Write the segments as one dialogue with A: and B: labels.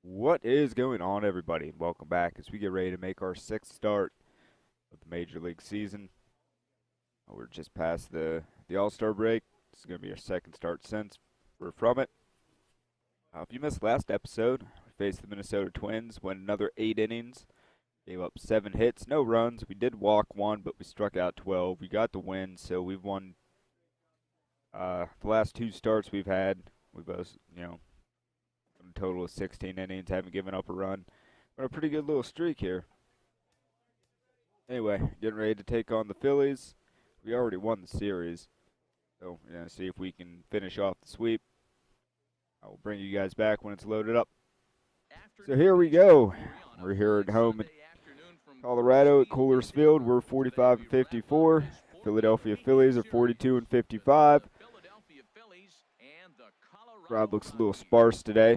A: What is going on, everybody? And welcome back as we get ready to make our sixth start of the Major League season. We're just past the All-Star break. This is going to be our second start since we're from it. If you missed last episode, we faced the Minnesota Twins, went another 8 innings, gave up 7 hits, no runs. We did walk one, but we struck out 12. We got the win, so we've won the last 2 starts we've had. We both, a total of 16 innings, haven't given up a run. But a pretty good little streak here. Anyway, getting ready to take on the Phillies. We already won the series, so we're going to see if we can finish off the sweep. I will bring you guys back when it's loaded up. So here we go. We're here at home in Colorado at Coolers Field. We're 45 and 54. Philadelphia Phillies are 42 and 55. Crowd looks a little sparse today.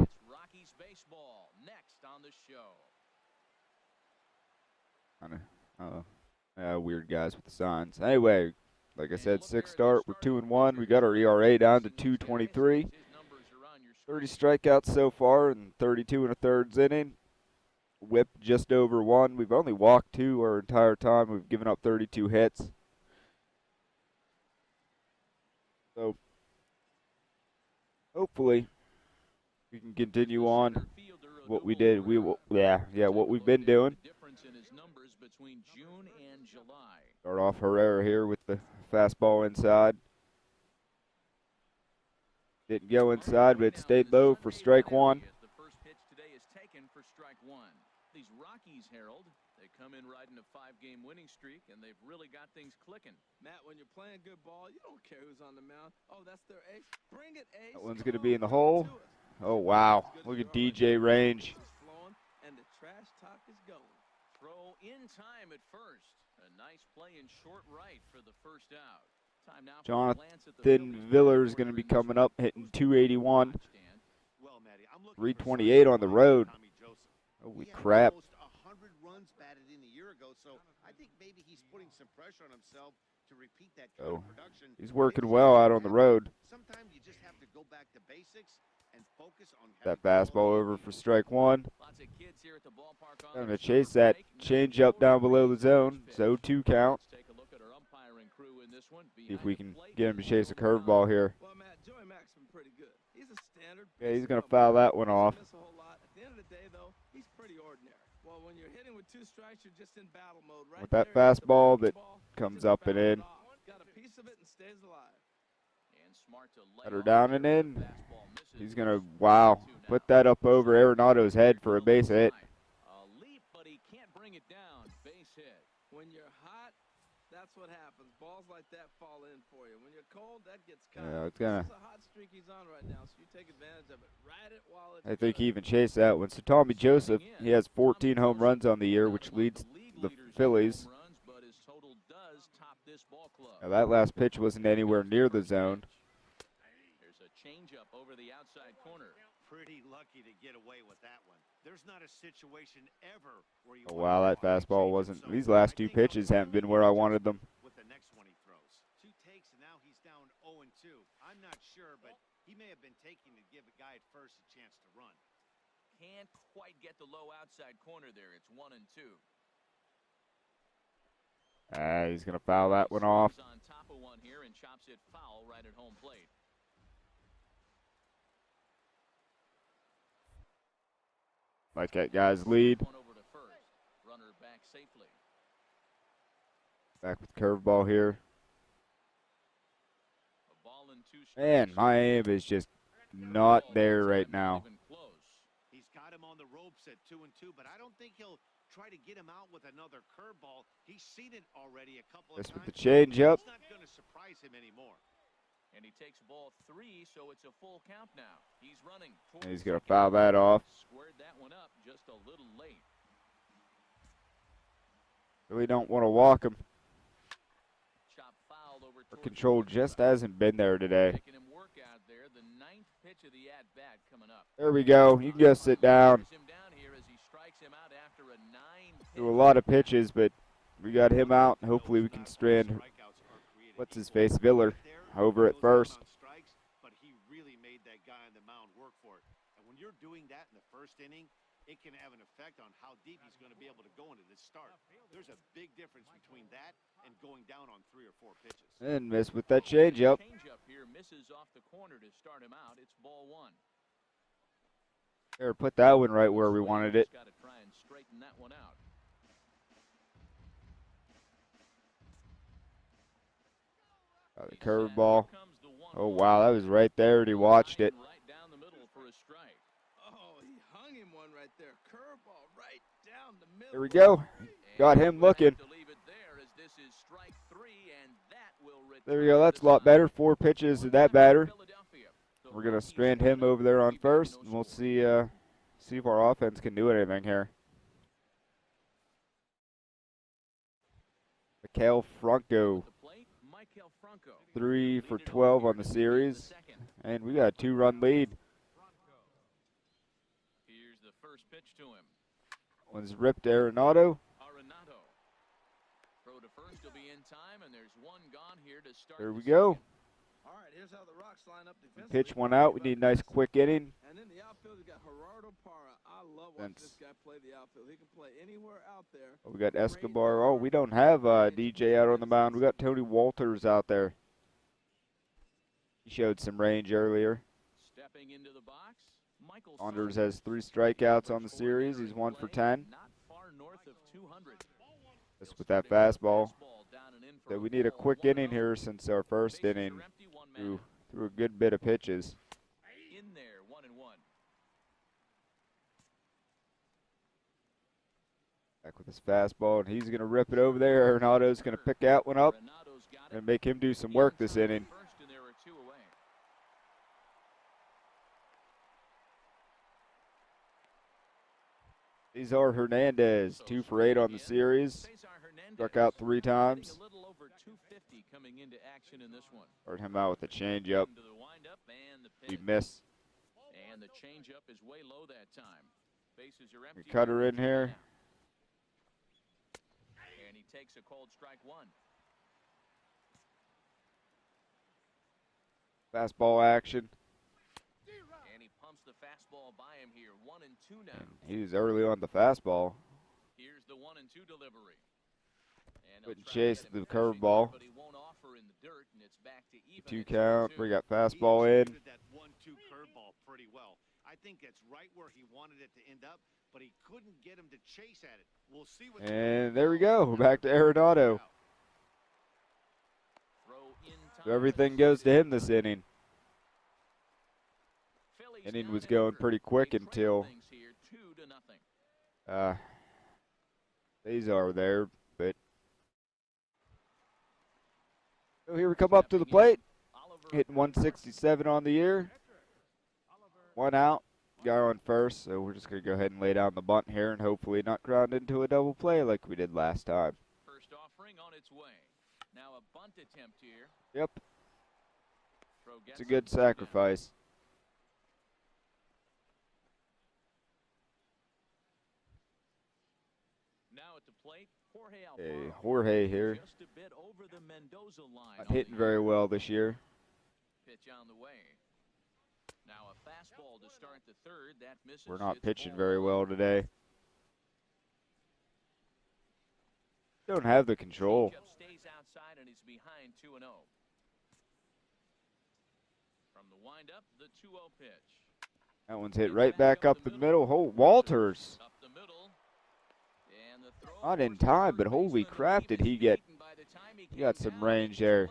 A: Weird guys with the signs. Anyway, like I said, sixth start. We're 2-1. We got our ERA down to 2.23. 30 strikeouts so far in 32 and a thirds inning. Whip just over 1. We've only walked 2 our entire time. We've given up 32 hits. So hopefully we can continue on what we did. What we've been doing. Start off Herrera here with the fastball inside. Didn't go inside, but it stayed low for strike 1.
B: The first pitch today is taken for strike 1. These Rockies, Harold, they come in riding a 5-game winning streak, and they've really got things clicking.
C: Matt, when you're playing good ball, you don't care who's on the mound. Oh, that's their ace. Bring it, ace.
A: That one's going to be in the hole. Oh, wow. Look at DJ range.
C: And the trash talk is going.
B: Throw in time at first. A nice play in short right for the first out. Time now for
A: Jonathan Viller is going to be coming up, hitting 281. 328 on the road. Holy crap.
D: 100 runs batted in a year ago, so I think maybe he's putting some pressure on himself to repeat that kind of production.
A: He's working well out on the road.
D: Sometimes you just have to go back to basics and focus on
A: that fastball over for strike 1.
B: Lots of kids here at the ballpark.
A: I'm going to chase that change up down below the zone. So 2 count.
B: Take a look at our umpiring crew in this one.
A: See if we can get him to chase a curveball here.
C: Well, Matt, Joey Mack's been pretty good. He's a standard.
A: Yeah, he's going to foul that one off.
C: At the end of the day, though, he's pretty ordinary. Well, when you're hitting with 2 strikes, you're just in battle mode, right?
A: With that fastball that comes up and in.
C: Got a piece of it and stays alive.
B: And smart to lay
A: Cutter down and in. He's going to, wow, put that up over Arenado's head for a base hit.
B: A leap, but he can't bring it down. Base hit.
C: When you're hot, that's what happens. Balls like that fall in for you. When you're cold, that gets cut.
A: Yeah, it's gonna.
C: This is a hot streak he's on right now, so you take advantage of it. Ride it while it's
A: I think he
C: good.
A: even chased that one. So Tommy Joseph, he has 14 home runs on the year, which leads the Phillies. Now that last pitch wasn't anywhere near the zone.
B: There's a changeup over the outside corner.
D: Pretty lucky to get away with that one. There's not a situation ever where you.
A: Oh, wow, that fastball wasn't. These last 2 pitches haven't been where I wanted them.
D: With the next one he throws. 2 takes and now he's down 0-2. I'm not sure, but he may have been taking to give a guy at first a chance to run.
B: Can't quite get the low outside corner there. It's 1-2.
A: He's going to foul that one off.
B: On top of one here and chops it foul right at home plate.
A: Like that guy's lead.
B: Over to first. Runner back safely.
A: Back with curveball here.
B: A ball and 2 strikes.
A: Man, my aim is just not there right now.
D: He's got him on the ropes at 2-2, but I don't think he'll try to get him out with another curveball. He's seen it already a couple of
A: Just
D: times.
A: with the changeup.
D: It's not going to surprise him anymore.
B: And he takes ball 3, so it's a full count now. He's running.
A: He's going to foul that off.
B: Squared that one up just a little late.
A: Really don't want to walk him.
B: Chop fouled over
A: Our control just hasn't been there today.
B: Making him work out there. The 9th pitch of the at-bat coming up.
A: There we go. You can go sit down.
B: Him down here as he strikes him out after a 9
A: Do a lot of pitches, but we got him out. Hopefully we can strand, what's his face, Viller, over at first.
D: But he really made that guy on the mound work for it. And when you're doing that in the first inning, it can have an effect on how deep he's going to be able to go into this start. There's a big difference between that and going down on 3 or 4 pitches.
A: And missed with that changeup.
B: Changeup here misses off the corner to start him out. It's ball 1.
A: There, put that one right where we wanted it.
B: Got to try and straighten that one out.
A: The curveball. Oh, wow, that was right there, and he watched it.
B: Right down the middle for a strike.
C: Oh, he hung him one right there. Curveball right down the middle.
A: There we go. Got him looking. There we go. That's a lot better. 4 pitches to that batter. We're going to strand him over there on first, and we'll see if our offense can do anything here. Mikael Franco. 3 for 12 on the series, and we got a 2-run lead.
B: Here's the first pitch to him.
A: One's ripped Arenado.
B: Throw to first will be in time, and there's one gone here to start.
A: There we go.
C: All right, here's how the Rocks line up defensively.
A: Pitch one out. We need a nice quick inning.
C: And then the outfield, we got Gerardo Parra. I love watching this guy play the outfield. He can play anywhere out there.
A: We got Escobar. Oh, we don't have DJ out on the mound. We got Tony Walters out there. He showed some range earlier.
B: Stepping into the box, Michael
A: Saunders has 3 strikeouts on the series. He's 1 for 10.
B: Not far north of 200.
A: Just with that fastball. So we need a quick inning here since our first inning threw a good bit of pitches.
B: In there, 1-1.
A: Back with his fastball, and he's going to rip it over there. Arenado's going to pick that one up and make him do some work this inning. Cesar Hernandez, 2 for 8 on the series. Struck out 3 times. Start him out with a changeup. We miss.
B: And the changeup is way low that time. Bases are empty.
A: We cut her in here.
B: And he takes a cold strike 1.
A: Fastball action.
B: And he pumps the fastball by him here. 1-2 now.
A: And he was early on the fastball.
B: Here's the 1-2 delivery.
A: Couldn't chase the curveball.
B: But he won't offer in the dirt, and it's back to even.
A: 2 count. We got fastball in.
D: That 1-2 curveball pretty well. I think that's right where he wanted it to end up, but he couldn't get him to chase at it. We'll see what.
A: And there we go. Back to Arenado. So everything goes to him this inning. Inning was going pretty quick until Cesar there, but so here we come up to the plate, hitting 167 on the year. 1 out, guy on first, so we're just going to go ahead and lay down the bunt here and hopefully not ground into a double play like we did last time.
B: First offering on its way. Now a bunt attempt here.
A: Yep. It's a good sacrifice.
B: Now at the plate,
A: Jorge here.
B: Just a bit over the Mendoza line.
A: Not hitting very well this year.
B: Pitch on the way. Now a fastball to start the third. That misses.
A: We're not pitching very well today. Don't have the control.
B: Stays outside and he's behind 2-0. From the windup, the 2-0 pitch.
A: That one's hit right back up the middle. Oh, Walters.
B: Up the middle. And the throw
A: Not in time, but holy crap, did he get. He got some range there.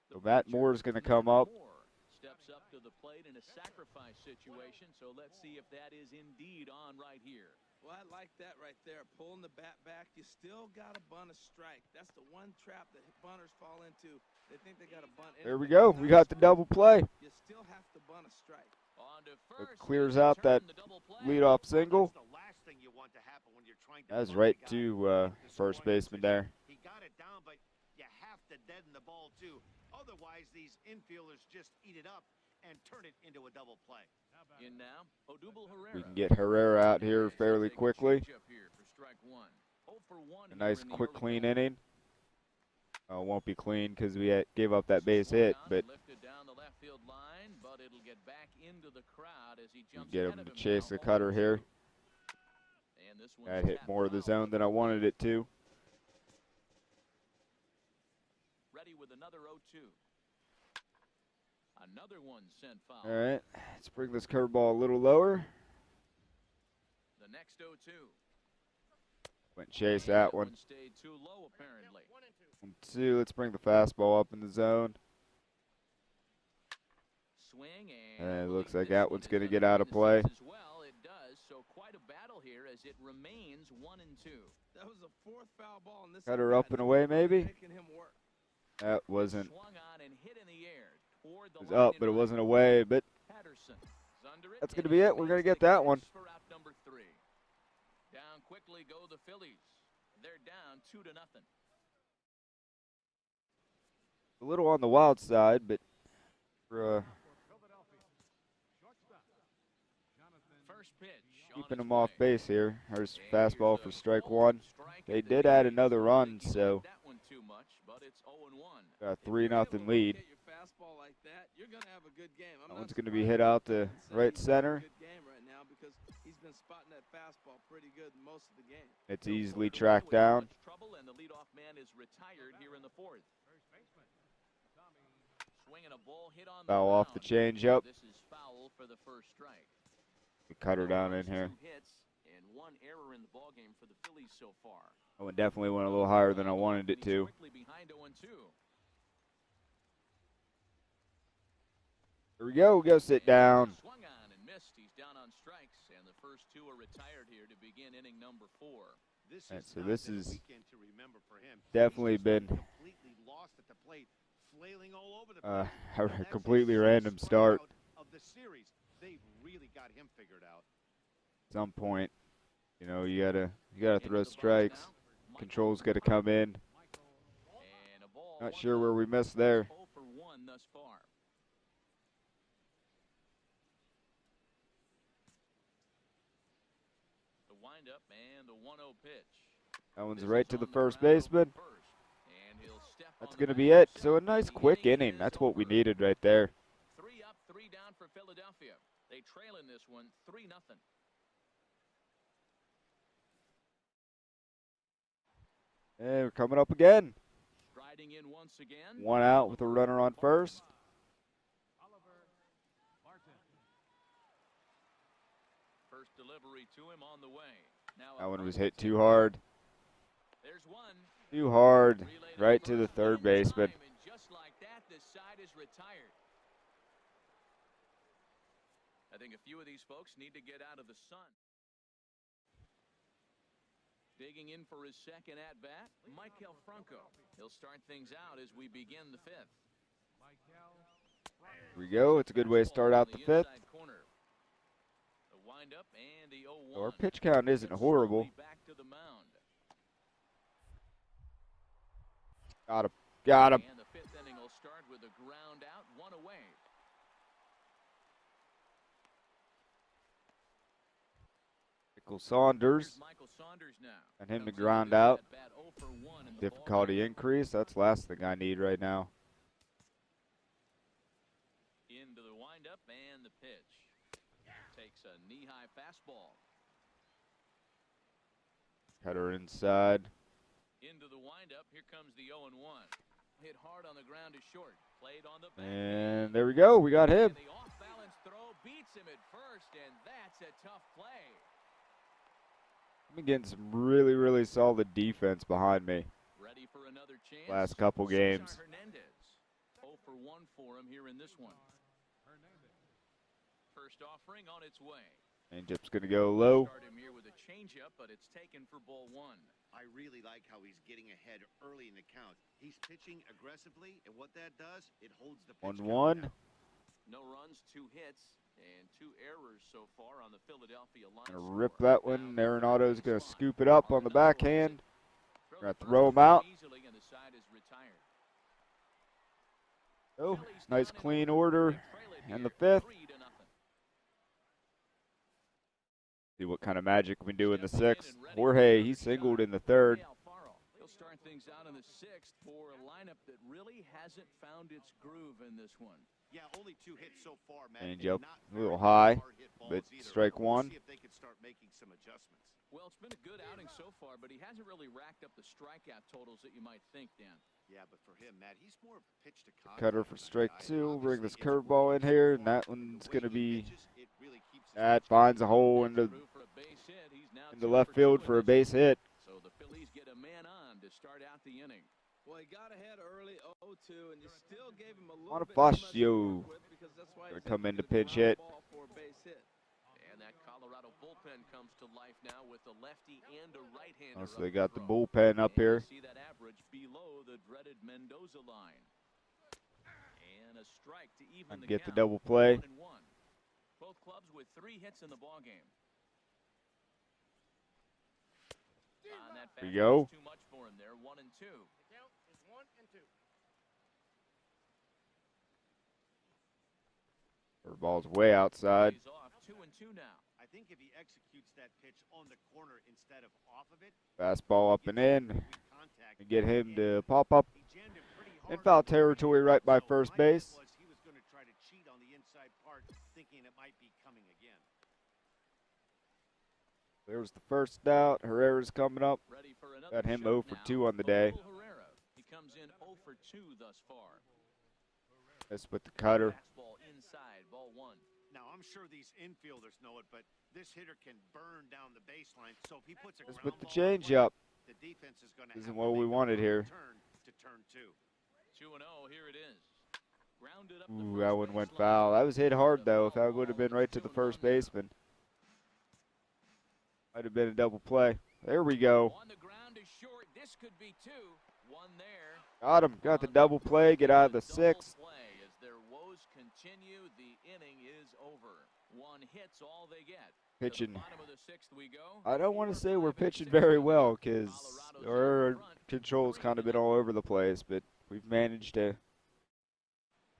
A: So Matt Moore's going to come up.
B: Steps up to the plate in a sacrifice situation, so let's see if that is indeed on right here.
C: Well, I like that right there. Pulling the bat back, you still got to bunt a strike. That's the one trap that bunters fall into. They think they got to bunt.
A: There we go. We got the double play.
C: You still have to bunt a strike.
A: It clears out that leadoff single. That's right to first baseman there.
D: He got it down, but you have to deaden the ball too. Otherwise, these infielders just eat it up and turn it into a double play.
B: In now,
A: we can get Herrera out here fairly quickly. A nice quick clean inning. Won't be clean because we gave up that base hit, but
B: it'll get back into the crowd as he jumps
A: Get
B: ahead
A: him
B: of
A: to
B: him
A: chase
B: now,
A: the cutter
B: 0-2.
A: here.
B: And this
A: That
B: one's
A: hit
B: tapped
A: more of the
B: foul.
A: zone than I wanted it to.
B: Ready with another 0-2. Another one sent foul.
A: All right, let's bring this curveball a little lower.
B: The next 0-2.
A: Went chase that one.
B: Stayed too low apparently.
A: 1-2. Let's bring the fastball up in the zone.
B: Swing
A: And
B: and
A: it looks like
B: this
A: that
B: one
A: one's
B: is
A: going to
B: gonna
A: get out of
B: find the
A: play.
B: seats as well. It does. So quite a battle here as it remains 1-2.
C: That was the fourth foul ball in this.
A: Cutter up and away, maybe.
C: Making him work.
A: That wasn't.
B: Swung on and hit in the air toward the
A: It was
B: line
A: up,
B: and
A: but it
B: right.
A: wasn't away. But
B: Patterson is under it,
A: that's going to
B: and
A: be
B: he
A: it. We're going to
B: makes
A: get
B: the
A: that one.
B: catch for out number 3. Down quickly go the Phillies. They're down 2-0.
A: A little on the wild side, but for
B: First pitch.
A: keeping them off base here. There's fastball for strike one. They did add another run, so
B: That one too much, but it's 0-1.
A: got a
C: If you're
A: 3-0
C: able to
A: lead.
C: get your fastball like that, you're gonna have a good game. I'm
A: That
C: not
A: one's going to be
C: surprised
A: hit out
C: about
A: to
C: that. So
A: right
C: he's having a
A: center.
C: good game right now because he's been spotting that fastball pretty good most of the game.
A: It's easily tracked down.
B: Trouble, and the leadoff man is retired here in the 4th. Swinging a ball hit on the
A: Foul off the
B: mound.
A: changeup.
B: This is foul for the first strike.
A: We cut her
B: No
A: down
B: runs,
A: in here.
B: 2 hits, and 1 error in the ballgame for the Phillies so far.
A: That one definitely went a little higher than I wanted it to.
B: Quickly behind 0-2.
A: Here we go. Go sit down.
B: Swung on and missed. He's down on strikes, and the first 2 are retired here to begin inning number 4.
A: Right, so this is
D: weekend to remember for him.
A: definitely
D: He's just
A: been
D: completely lost at the plate, flailing all over the place.
A: a
D: That's
A: completely
D: his
A: random
D: sixth
A: start.
D: strikeout of the series. They've really got him figured out.
A: At some point, you know, you gotta throw strikes. Control's got to come in.
B: And a ball,
A: Not
B: 1
A: sure where we missed there.
B: 0 for 1 thus far. The windup and the 1-0 pitch.
A: That one's
B: This
A: right
B: is
A: to the
B: on
A: first
B: ground over
A: baseman.
B: first, and he'll step
A: That's
B: on the
A: going to be
B: mound.
A: it. So a nice
B: The
A: quick
B: inning
A: inning.
B: is
A: That's what we
B: over.
A: needed right there.
B: 3 up, 3 down for Philadelphia. They trail in this one 3-0.
A: And we're coming up again.
B: Striding in once again.
A: 1 out with a runner on first.
B: First delivery to him on the way. Now
A: That
B: a
A: one was
B: final
A: hit too
B: tip.
A: hard.
B: There's one.
A: Too hard.
B: Relay
A: Right to the
B: first,
A: third
B: one in
A: baseman.
B: time, and just like that, this side is retired. I think a few of these folks need to get out of the sun. Digging in for his second at-bat, Michael Franco. He'll start things out as we begin the 5th.
A: Here we go. It's a good way to start out the 5th.
B: Corner. The windup and the 0-1.
A: Our pitch count isn't horrible.
B: Back to the mound.
A: Got him. Got him.
B: And the 5th inning will start with a ground out, 1 away.
A: Michael Saunders.
B: Here's Michael Saunders now.
A: And him to
B: Comes into
A: ground
B: this
A: out.
B: at-bat 0 for 1 in the
A: Difficulty
B: ballgame.
A: increase. That's the last thing I need right now.
B: Into the windup and the pitch. Takes a knee-high fastball.
A: Cutter inside.
B: Into the windup. Here comes the 0-1. Hit hard on the ground to short. Played on the back.
A: And there we go. We got him.
B: And the off-balance throw beats him at first, and that's a tough play.
A: I'm getting some really, really solid defense behind me.
B: Ready for another chance.
A: Last couple
B: Cesar
A: games.
B: Hernandez. 0 for 1 for him here in this one. First offering on its way.
A: Changeups going to go low.
B: Start him here with a changeup, but it's taken for ball 1.
D: I really like how he's getting ahead early in the count. He's pitching aggressively, and what that does, it holds the pitch count
A: 1-1.
D: down.
B: No runs, 2 hits, and 2 errors so far on the Philadelphia line.
A: Going to rip that one. Arenado's going to scoop it up on the backhand. Gonna throw him out.
B: Easily, and the side is retired.
A: Oh,
B: Phillies
A: nice
B: down in
A: clean
B: the
A: order.
B: They trail it
A: And the
B: here,
A: 5th.
B: 3-0.
A: See what kind of magic we do in the
B: Stepping
A: 6th.
B: and ready
A: Jorge,
B: for
A: he
B: another
A: singled
B: shot.
A: in the 3rd.
B: He'll start things out in the 6th for a lineup that really hasn't found its groove in this one.
D: Yeah, only 2 hits so far, Matt.
A: Change
D: and
A: up
D: not
A: a little
D: very
A: high,
D: hard hit balls
A: but
D: either.
A: strike
D: We'll
A: one.
D: see if they can start making some adjustments.
B: Well, it's been a good outing so far, but he hasn't really racked up the strikeout totals that you might think, Dan.
D: Yeah, but for him, Matt, he's more of a pitch to contact.
A: Cutter for strike
D: guy.
A: two. Bring this
D: Obviously, it's
A: curveball in
D: working so
A: here, and
D: far,
A: that
D: but
A: one's
D: the way
A: going to
D: he
A: be,
D: pitches, it really keeps his
A: that
D: pitch
A: finds a
D: count
A: hole
B: That's
A: into
B: through for a base hit. He's now
A: the
B: 2
A: left
B: for 2
A: field
B: in
A: for a
B: this
A: base
B: one.
A: hit.
B: So the Phillies get a man on to start out the inning.
C: Well, he got ahead early 0-2, and you still gave him a little
A: On a
C: bit too much to
A: Fazio.
C: work with because that's why
A: Gonna
C: he's
A: come
C: able
A: in
C: to
A: to
C: get a
A: pinch
C: ground
A: hit.
C: ball for a base hit.
B: And that Colorado bullpen comes to life now with a lefty and a right-hander.
A: So they
B: up
A: got
B: to
A: the
B: throw.
A: bullpen up
B: And you
A: here.
B: see that average below the dreaded Mendoza line. And a strike to even
A: And
B: the
A: get the
B: count.
A: double play.
B: 1-1. Both clubs with 3 hits in the ball game. On that
A: There you
B: fastball
A: go.
B: is too much for him there. 1-2.
E: The count is 1-2.
A: Ball's way outside.
B: He's off 2-2 now.
D: I think if he executes that pitch on the corner instead of off of it,
A: Fastball up
D: he
A: and
D: gets
A: in.
D: weak contact.
A: And get him to pop up
D: He jammed it pretty
A: in
D: hard
A: foul
D: on the right
A: territory
D: hand.
A: right by
D: So
A: first
D: my bet
A: base.
D: was he was going to try to cheat on the inside part, thinking it might be coming again.
A: There's the first out. Herrera's coming up.
B: Ready for another
A: Got him
B: shot
A: 0 for
B: now.
A: 2 on the day.
B: Odubel Herrera. He comes in 0 for 2 thus far.
A: That's with the cutter.
B: Fastball inside, ball 1.
D: Now, I'm sure these infielders know it, but this hitter can burn down the baseline. So if he puts a
A: That's
D: ground
A: with the
D: ball in play,
A: changeup.
D: the defense is going to
A: Isn't
D: have to
A: what we
D: make a
A: wanted
D: firm
A: here.
D: turn to turn 2.
B: 2-0, here it is. Grounded up the
A: Ooh,
B: first
A: that one went
B: baseline.
A: foul. That was hit hard,
B: A
A: though. If
B: foul
A: that would have
B: ball,
A: been right to the
B: 2-1
A: first
B: now.
A: baseman, might have been a double play. There we go.
B: On the ground is short. This could be 2. 1 there.
A: Got him. Got the double play. Get out of the
B: Double
A: 6th.
B: play as their woes continue. The inning is over. 1 hit's all they get.
A: Pitching.
B: To the bottom of the 6th we go.
A: I don't want to
B: 4,
A: say we're
B: 5, and
A: pitching
B: 6
A: very
B: down
A: well
B: there.
A: because
B: Colorado's
A: our
B: out in front,
A: control's
B: 3
A: kind of
B: to
A: been all
B: nothing.
A: over the place, but we've managed to
B: Ready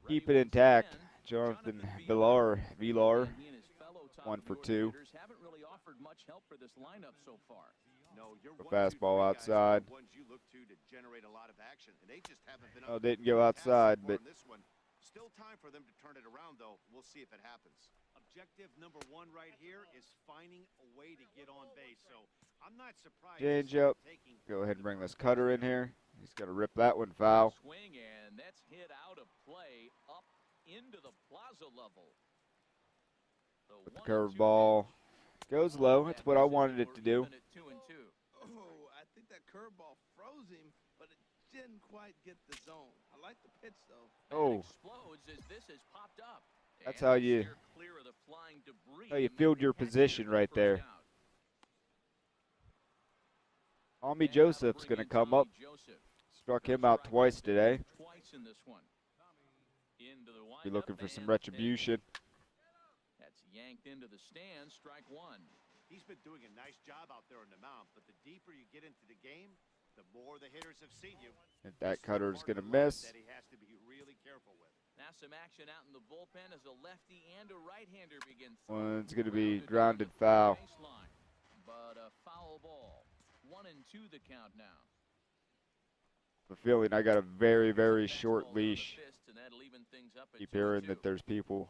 A: keep it
B: once
A: intact.
B: again.
A: Jonathan
B: Villar.
A: Villar,
B: And he and his fellow top
A: 1 for
B: order
A: 2.
B: hitters haven't really offered much help for this lineup so far.
D: No, your
A: A
D: 1, 2,
A: fastball
D: 3 guys are
A: outside.
D: the ones you look to generate a lot of action, and they just haven't been
A: Oh,
D: able
A: didn't
D: to
A: go
D: pass so
A: outside,
D: far
A: but
D: in this one. Still time for them to turn it around, though. We'll see if it happens. Objective number 1 right here is finding a way to get on base. So I'm not surprised.
A: change
D: this is
A: up.
D: taking
A: Go ahead and
D: the
A: bring this
D: first
A: cutter in here. He's got to rip that one foul.
B: Swing, and that's hit out of play up into the plaza level.
A: With the curveball. Goes low. That's what I wanted it to do.
B: Even at 2-2.
C: Oh, I think that curveball froze him, but it didn't quite get the zone. I like the pitch, though.
A: Oh.
B: Explodes as this has popped up.
A: That's
B: And
A: how
B: they
A: you-
B: steer clear of the flying debris
A: how you
B: to make
A: field
B: the
A: your
B: catch
A: position
B: here for the
A: right
B: first
A: there.
B: out.
A: Tommy
B: And that'll
A: Joseph's
B: bring
A: going to
B: in
A: come
B: Tommy
A: up.
B: Joseph.
A: Struck
B: Goes
A: him out
B: strike
A: twice
B: one,
A: today.
B: Twice in this one. Into the
A: Be
B: windup
A: looking for some
B: and the pitch.
A: retribution.
B: That's yanked into the stand. Strike 1.
D: He's been doing a nice job out there on the mound, but the deeper you get into the game, the more the hitters have seen you.
A: And that
D: This is the
A: cutter's
D: part
A: going to
D: of the line
A: miss.
D: that he has to be really careful with.
B: Now some action out in the bullpen as a lefty and a right-hander begin.
A: One's going to be
B: Grounded
A: grounded
B: down the
A: foul.
B: third baseline, but a foul ball. 1-2 the count now.
A: The feeling I got a very, very
B: Fastball
A: short
B: down the
A: leash.
B: fist, and that'll even things up at
A: Keep hearing
B: 2-2.
A: that there's people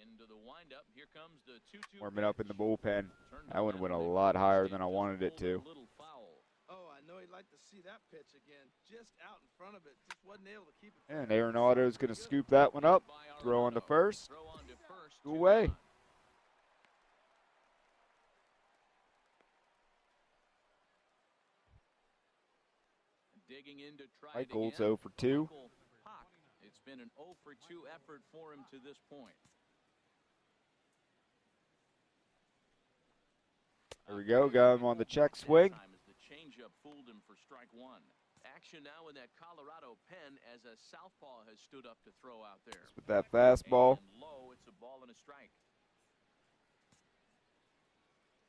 B: Into the windup. Here comes the 2-2
A: warming up in the
B: pitch.
A: bullpen.
B: Turned
A: That one
B: around
A: went a
B: and they
A: lot higher
B: released
A: than
B: it,
A: I
B: just
A: wanted it
B: pulled a
A: to.
B: little foul.
C: Oh, I know he'd like to see that pitch again. Just out in front of it. Just wasn't able to keep it.
A: And Arenado's going to scoop that one up.
B: By
A: Throw on the
B: Arenado.
A: first.
B: Throw on to first.
A: Two
B: 2
A: away.
B: gone. Digging in to try it
A: Michael's
B: again.
A: 0 for 2.
B: Michael Hock. It's been an 0 for 2 effort for him to this point.
A: There we go. Got him on the check swing.
B: That time as the changeup fooled him for strike 1. Action now in that Colorado pen as a southpaw has stood up to throw out there.
A: With that fastball.
B: And low, it's a ball and a strike.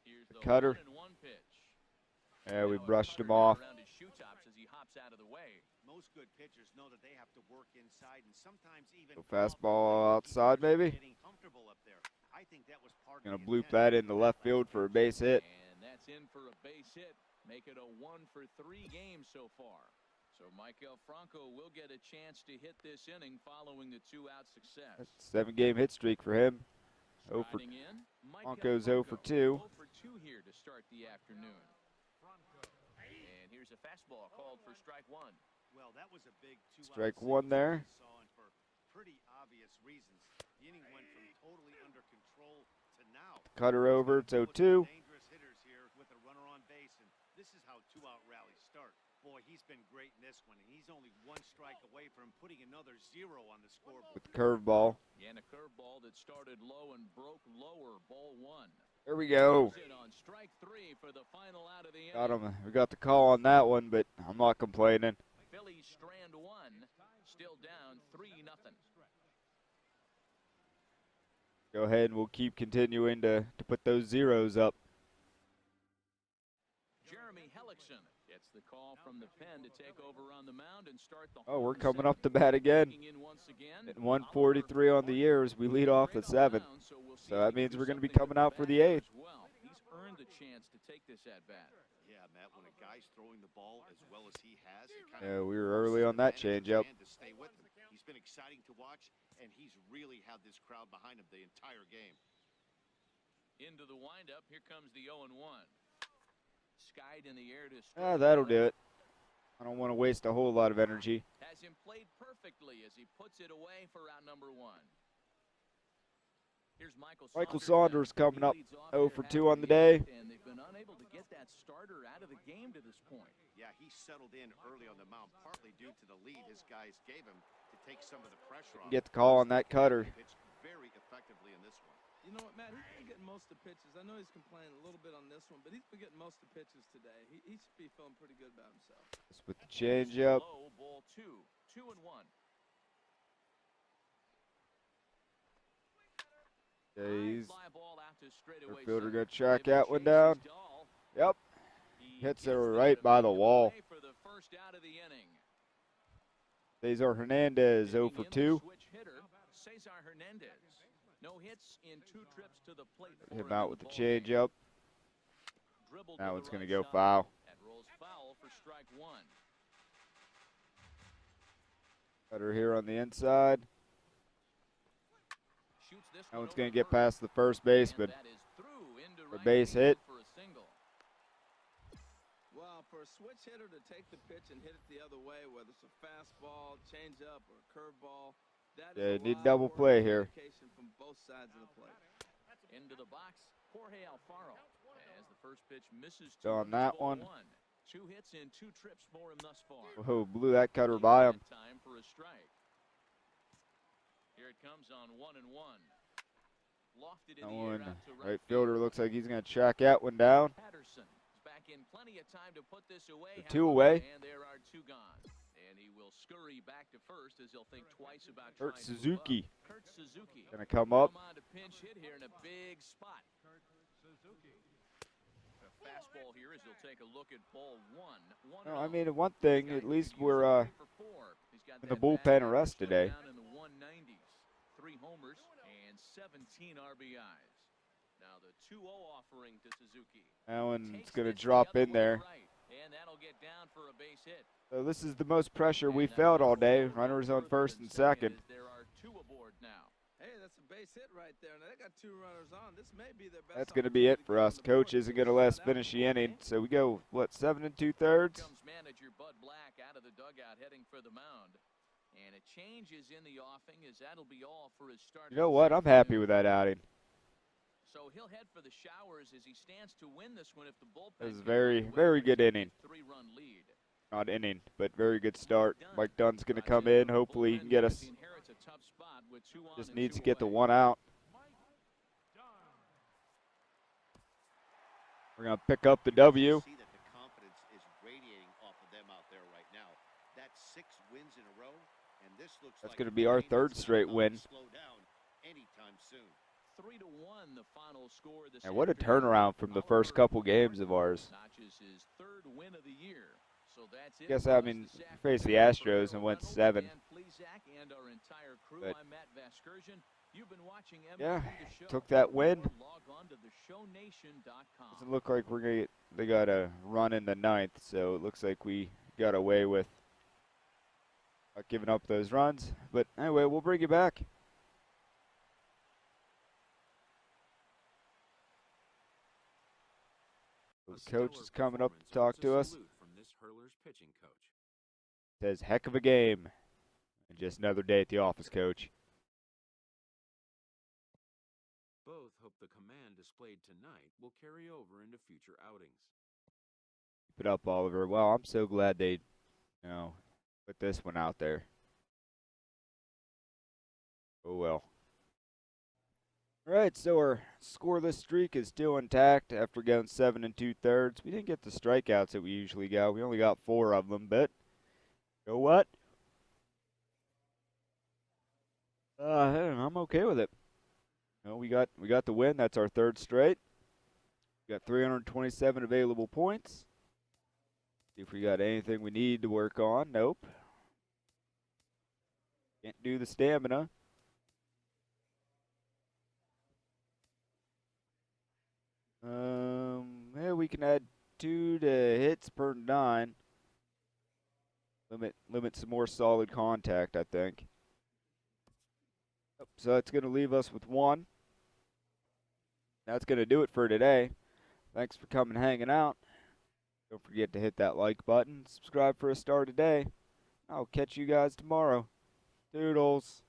B: Here's the
A: cutter.
B: 1-1 pitch.
A: Yeah, we
B: Now a
A: brushed
B: cutter
A: him off.
B: around his shoe tops as he hops out of the way.
D: Most good pitchers know that they have to work inside and sometimes even
A: So fastball
D: off the plate
A: outside,
D: to keep
A: maybe.
D: getting comfortable up there. I think that was part
A: Gonna
D: of the
A: bloop
D: intent
A: that in the left field for a base hit.
B: And that's in for a base hit. Make it a 1 for 3 game so far. So Michael Franco will get a chance to hit this inning following the 2-out success.
A: That's a 7-game hit streak for him.
B: Striding in,
A: Franco's 0 for 2.
B: 0 for 2 here to start the afternoon. And here's a fastball called for strike 1.
D: Well, that was a big 2-out
A: Strike
D: single
A: 1 there.
D: we saw, and for pretty obvious reasons. The inning went from totally under control to now.
A: Cutter over, it's
D: One of
A: 0-2.
D: the dangerous hitters here with a runner on base, and this is how 2-out rallies start. Boy, he's been great in this one, and he's only 1 strike away from putting another 0 on the scoreboard.
A: With the curveball.
B: And a curveball that started low and broke lower, ball 1.
A: There we go.
B: Goes in on strike 3 for the final out of the
A: Got
B: inning.
A: him. We got the call on that one, but I'm not complaining.
B: Phillies strand 1, still down 3-0.
A: Go ahead and we'll keep continuing to put those zeros up.
B: Jeremy Hellickson gets the call from the pen to take over on the mound and start the
A: Oh, we're
B: home
A: coming up to
B: second.
A: bat again.
B: Checking in once again,
A: At 143 on the year as we lead off at 7. So that means we're going to be coming out for the 8th.
B: Well, he's earned the chance to take this at bat.
D: Yeah, Matt, when a guy's throwing the ball as well as he has, it kind
A: Yeah,
D: of
A: we were early on that changeup.
D: to stay with him. He's been exciting to watch, and he's really had this crowd behind him the entire game.
B: Into the windup, here comes the 0-1. Skied in the air to
A: Ah, that'll do it. I don't want to waste a whole lot of energy.
B: Has him played perfectly as he puts it away for out number 1. Here's Michael
A: Saunders coming up,
B: He leads off
A: 0
B: here
A: for
B: half
A: 2
B: of
A: on the
B: the
A: day.
B: 8th, and they've been unable to get that starter out of the game to this point.
D: Yeah, he settled in early on the mound, partly due to the lead his guys gave him to take some of the pressure off.
A: Get the call on that cutter.
D: He pitched very effectively in this one.
C: You know what, Matt? He's been getting most of the pitches. I know he's complaining a little bit on this one, but he's been getting most of the pitches today. He should be feeling pretty good about himself.
A: Just with the changeup.
B: Low, ball 2, 2-1.
A: Yeah, he's
B: Fly ball out to straightaway
A: fielder
B: center.
A: gonna track
B: Given
A: that one
B: Chase's
A: down.
B: Dahl.
A: Yep.
B: He
A: Hits
B: gets
A: it
B: that
A: right by the
B: away
A: wall.
B: for the first out of the inning.
A: Cesar Hernandez 0 for
B: Digging in the
A: 2.
B: switch hitter, Cesar Hernandez. No hits in 2 trips to the plate. for
A: Him
B: him
A: out
B: in
A: with
B: the
A: the
B: ball game.
A: changeup.
B: Dribbled
A: That
B: to
A: one's
B: the
A: going to
B: right
A: go
B: side.
A: foul.
B: That rolls foul for strike 1.
A: Cutter here on the inside.
B: Shoots this
A: That
B: one
A: one's
B: over
A: going to get
B: first.
A: past the first baseman.
B: And that is through into
A: A
B: right
A: base
B: field
A: hit.
B: for a single.
C: Well, for a switch hitter to take the pitch and hit it the other way, whether it's a fastball, changeup, or a curveball, that
A: Yeah,
C: is a
A: need
C: lot of
A: double
C: work
A: play
C: and
A: here.
C: dedication from both sides of the plate.
B: Into the box, Jorge Alfaro. As the first pitch misses
A: So on
B: it's
A: that
B: ball
A: one.
B: 2 hits in 2 trips for him thus far.
A: Whoa, blew that cutter
B: Given
A: by him.
B: that time for a strike. Here it comes on 1-1. Lofted in
A: That
B: the air
A: one,
B: out to
A: right
B: field.
A: fielder looks like he's going to track that one down.
B: Patterson is back in plenty of time to put this away.
A: The 2
B: however,
A: away.
B: And there are 2 gone. And he will scurry back to first as he'll think twice about
A: Kurt
B: trying to move
A: Suzuki
B: up. Kurt Suzuki.
A: going to come up.
B: Come on to pinch hit here in a big spot. A fastball here as he'll take a look at ball 1.
A: No, I mean, one thing, at least we're in
B: in
A: the bullpen arrest today.
B: Down in the 190s. 3 homers and 17 RBIs. Now the 2-0 offering to Suzuki.
A: That one's
B: Takes
A: going to
B: this the
A: drop
B: other
A: in
B: way
A: there.
B: right, and that'll get down for a base hit.
A: So this is the most pressure we
B: And that
A: felt all
B: will
A: day.
B: roll
A: Runners on
B: further
A: first
B: than
A: and second.
B: as there are 2 aboard now.
C: Hey, that's a base hit right there. Now they got 2 runners on. This may be their best.
A: That's going to be it
C: opportunity
A: for
C: to get
A: us.
C: on the board.
A: Coach isn't going to let us finish the inning. So we go, what, 7 2/3?
B: Comes manager Bud Black out of the dugout heading for the mound. And a change is in the offing as that'll be all for his start.
A: You know what? I'm happy with that outing.
B: So he'll head for the showers as he stands to win this one if the bullpen.
A: That was a
B: can
A: very,
B: run
A: very
B: with
A: good
B: a
A: inning.
B: 3-run lead.
A: Not inning, but very good start. Mike Dunn's going to come in. Hopefully he can get us.
B: He inherits a tough spot with 2 on
A: Just
B: and
A: needs
B: 2
A: to get the
B: away.
A: 1 out. We're going to pick up the W.
D: See that the confidence is radiating off of them out there right now. That's 6 wins in a row, and this looks
A: That's
D: like
A: gonna
D: a
A: be our
D: game
A: third
D: that's not
A: straight
D: about to
A: win.
D: slow down anytime soon.
B: 3-1 the final score this
A: And what a
B: afternoon.
A: turnaround from the first couple games of ours.
B: Notches his 3rd win of the year. So that's it.
A: Guess,
B: for
A: I
B: us
A: mean,
B: this
A: faced the
B: afternoon.
A: Astros and went
B: Reynolds,
A: 7.
B: Dan Plesac, and our entire crew.
A: But
B: I'm Matt Vasgersian. You've been watching MLB
A: yeah,
B: The Show.
A: took that win.
B: Log on to theshownation.com.
A: Doesn't look like we're going to they got a run in the 9th, so it looks like we got away with Not giving up those runs. But anyway, we'll bring you back. The coach is coming up to talk to us.
F: From this hurler's pitching coach.
A: Says, heck of a game. And just another day at the office, coach.
F: Both hope the command displayed tonight will carry over into future outings.
A: Keep it up, Oliver. Well, I'm so glad they, put this one out there. Oh, well. All right, so our scoreless streak is still intact after going 7 2/3. We didn't get the strikeouts that we usually got. We only got 4 of them, but you know what? I'm okay with it. We got the win. That's our 3rd straight. We got 327 available points. See if we got anything we need to work on. Nope. Can't do the stamina. Yeah, we can add 2 to hits per 9. Limit some more solid contact, I think. So that's going to leave us with 1. That's going to do it for today. Thanks for coming and hanging out. Don't forget to hit that like button. Subscribe for a star today. I'll catch you guys tomorrow. Doodles.